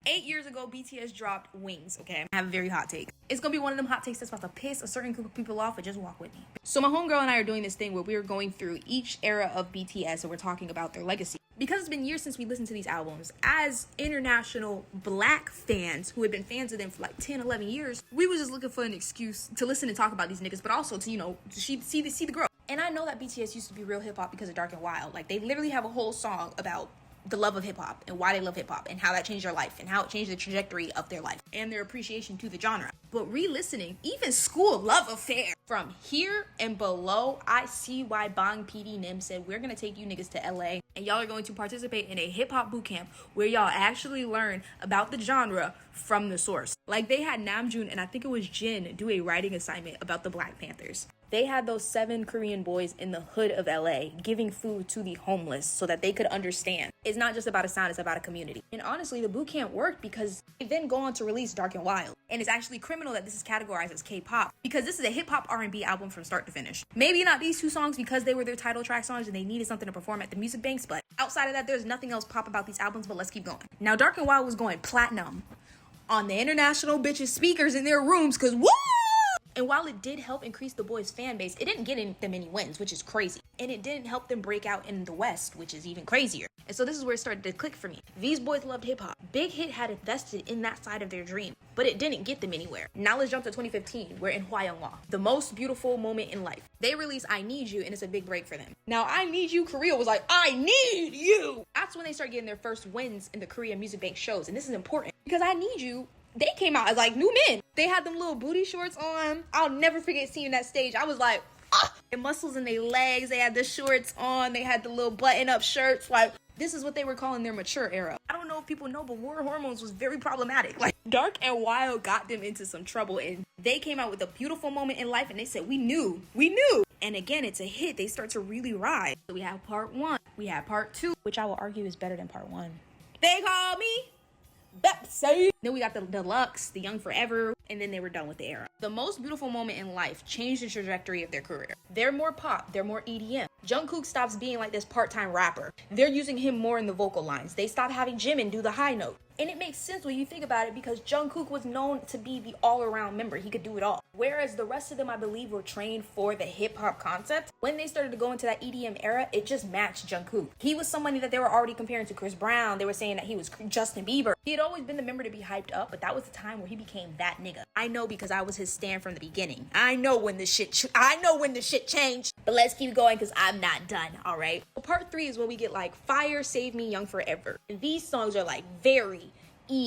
8 years ago, BTS dropped Wings, okay? I have a very hot take. It's gonna be one of them hot takes that's about to piss a certain group of people off, but just walk with me. So my homegirl and I are doing this thing where we're going through each era of BTS and we're talking about their legacy. Because it's been years since we listened to these albums, as international black fans who had been fans of them for like 10, 11 years, we was just looking for an excuse to listen and talk about these niggas, but also to, to see the growth. And I know that BTS used to be real hip-hop because of Dark and Wild. Like, they literally have a whole song about the love of hip-hop and why they love hip-hop and how that changed their life and how it changed the trajectory of their life and their appreciation to the genre. But re-listening, even School Love Affair, from Here and Below, I see why Bang PD Nim said, we're gonna take you niggas to LA and y'all are going to participate in a hip-hop boot camp where y'all actually learn about the genre from the source. Like, they had Namjoon and I think it was Jin do a writing assignment about the Black Panthers. They had those 7 Korean boys in the hood of LA giving food to the homeless so that they could understand. It's not just about a sound, it's about a community. And honestly, the boot camp worked because they then go on to release Dark and Wild. And it's actually criminal that this is categorized as K-pop because this is a hip-hop R&B album from start to finish. Maybe not these 2 songs because they were their title track songs and they needed something to perform at the music banks, but outside of that, there's nothing else pop about these albums, but let's keep going. Now, Dark and Wild was going platinum on the international bitches speakers in their rooms because woo! And while it did help increase the boys' fan base, it didn't get them any wins, which is crazy. And it didn't help them break out in the West, which is even crazier. And so this is where it started to click for me. These boys loved hip-hop. Big Hit had invested in that side of their dream, but it didn't get them anywhere. Now let's jump to 2015, where in Hwayoungwa, the most beautiful moment in life, they released I Need You, and it's a big break for them. Now, I Need You, Korea was like, I need you! That's when they started getting their first wins in the Korea Music Bank shows. And this is important, because I Need You, they came out as like new men. They had them little booty shorts on. I'll never forget seeing that stage. I was like, ah! And muscles in their legs. They had the shorts on. They had the little button-up shirts. Like, this is what they were calling their mature era. I don't know if people know, but war hormones was very problematic. Like, Dark and Wild got them into some trouble. And they came out with a beautiful moment in life. And they said, we knew. And again, it's a hit. They start to really rise. So we have part 1. We have part 2, which I will argue is better than part 1. They call me Pepsi. Then we got the deluxe, the Young Forever, and then they were done with the era. The most beautiful moment in life changed the trajectory of their career. They're more pop, they're more EDM. Jungkook stops being like this part-time rapper. They're using him more in the vocal lines. They stopped having Jimin do the high note. And it makes sense when you think about it because Jungkook was known to be the all-around member. He could do it all. Whereas the rest of them, I believe, were trained for the hip-hop concept. When they started to go into that EDM era, it just matched Jungkook. He was somebody that they were already comparing to Chris Brown. They were saying that he was Justin Bieber. He had always been the member to be hyped up, but that was the time where he became that nigga. I know because I was his stan from the beginning. I know when the shit changed. But let's keep going because I'm not done, all right? Well, part 3 is when we get like Fire, Save Me, Young Forever. And these songs are like very,